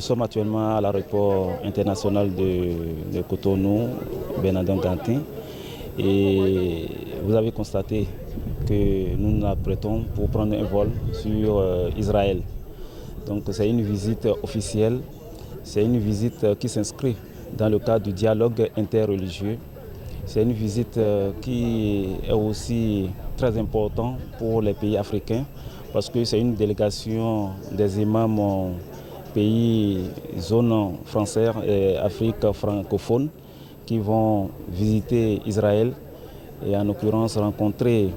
sommes actuellement à l'aéroport international de Cotonou, Bernardin Gantin, et vous avez constaté que nous nous apprêtons pour prendre un vol sur Israël. Donc c'est une visite officielle, c'est une visite qui s'inscrit dans le cadre du dialogue interreligieux. C'est une visite qui est aussi très importante pour les pays africains parce que c'est une délégation des imams pays, zone française et Afrique francophone qui vont visiter Israël et en l'occurrence rencontrer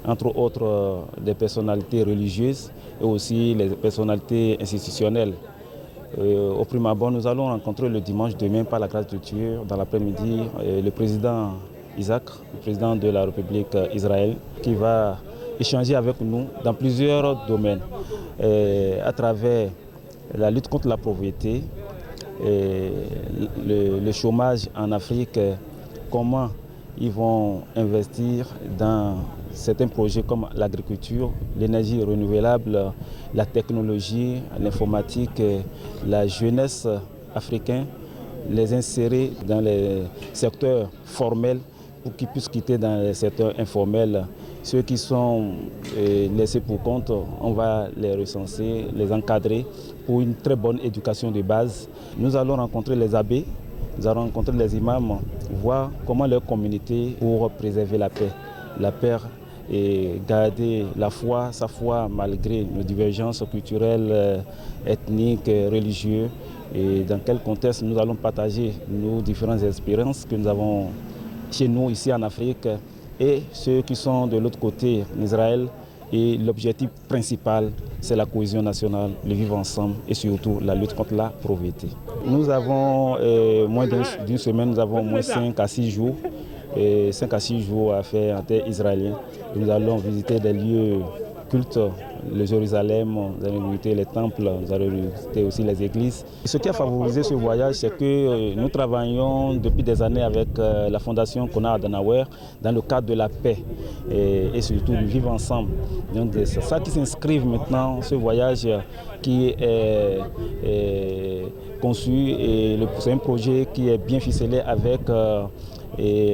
entre autres des personnalités religieuses et aussi les personnalités institutionnelles. Au prime abord, nous allons rencontrer le dimanche demain, par la grâce de Dieu, dans l'après-midi, le président Isaac, le président de la République d'Israël, qui va échanger avec nous dans plusieurs domaines, à travers la lutte contre la pauvreté, le chômage en Afrique, comment ils vont investir dans certains projets comme l'agriculture, l'énergie renouvelable, la technologie, l'informatique, la jeunesse africaine, les insérer dans les secteurs formels pour qu'ils puissent quitter dans les secteurs informels. Ceux qui sont laissés pour compte, on va les recenser, les encadrer pour une très bonne éducation de base. Nous allons rencontrer les abbés, nous allons rencontrer les imams, voir comment leur communauté pour préserver la paix et garder la foi, sa foi malgré nos divergences culturelles, ethniques, religieuses. Et dans quel contexte nous allons partager nos différentes expériences que nous avons chez nous ici en Afrique et ceux qui sont de l'autre côté, en Israël. Et l'objectif principal, c'est la cohésion nationale, le vivre ensemble et surtout la lutte contre la pauvreté. Nous avons moins d'une semaine, nous avons au moins 5 à 6 jours. 5 à 6 jours à faire en terre israélienne. Nous allons visiter des lieux cultes, le Jérusalem, nous allons visiter les temples, nous allons visiter aussi les églises. Ce qui a favorisé ce voyage, c'est que nous travaillons depuis des années avec la Fondation Konrad Adenauer dans le cadre de la paix et surtout du vivre ensemble. Donc c'est ça qui s'inscrit maintenant, ce voyage qui est conçu et c'est un projet qui est bien ficelé avec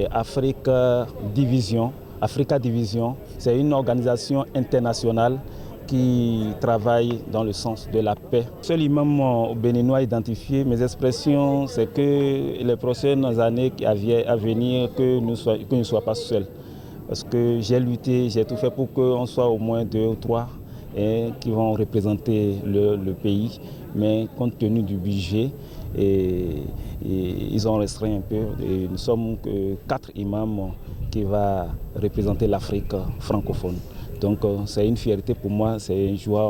Africa Division, c'est une organisation internationale qui travaille dans le sens de la paix. Seul imam béninois identifié, mes expressions, c'est que les prochaines années à venir, que je ne sois pas seul. Parce que j'ai lutté, j'ai tout fait pour qu'on soit au moins 2 ou 3 qui vont représenter le pays. Mais compte tenu du budget, ils ont restreint un peu. Et nous sommes 4 imams qui vont représenter l'Afrique francophone. Donc c'est une fierté pour moi, c'est une joie